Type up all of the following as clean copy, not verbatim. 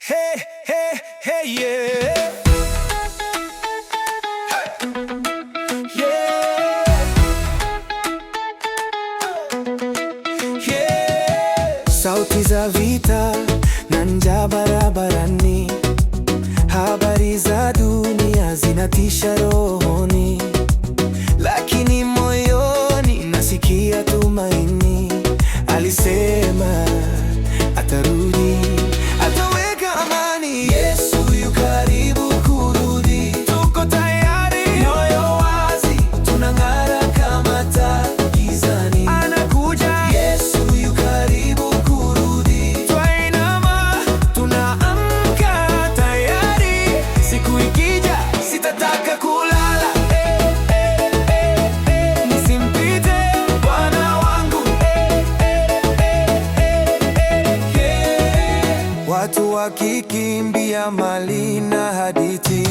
Hey, hey, hey, yeah. Yeah. Yeah. Sauti za vita na njaa barabarani, habari za dunia zinatisha rohoni, lakini moyoni nasikia tumaini. Alisema atarudi, ataweka amani. Yesu yu karibu kurudi, tuko tayari, moyo wazi, tunang'ara kama taa gizani. Anakuja, Yesu yu karibu kurudi, twainama, tunaamka tayari. Siku ikija, sitataka kulala. Nisimpite Bwana wangu. Watu wakikimbia mali na hadithi,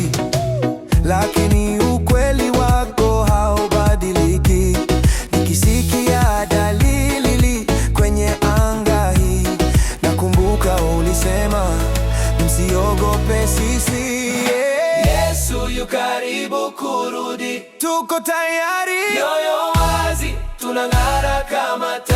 lakini ukweli wako haubadiliki. Nikisikia dalili kwenye anga hii, nakumbuka ulisema msiogope sisi. Yesu yu karibu kurudi, tuko tayari, moyo wazi, tunang'ara kama taa.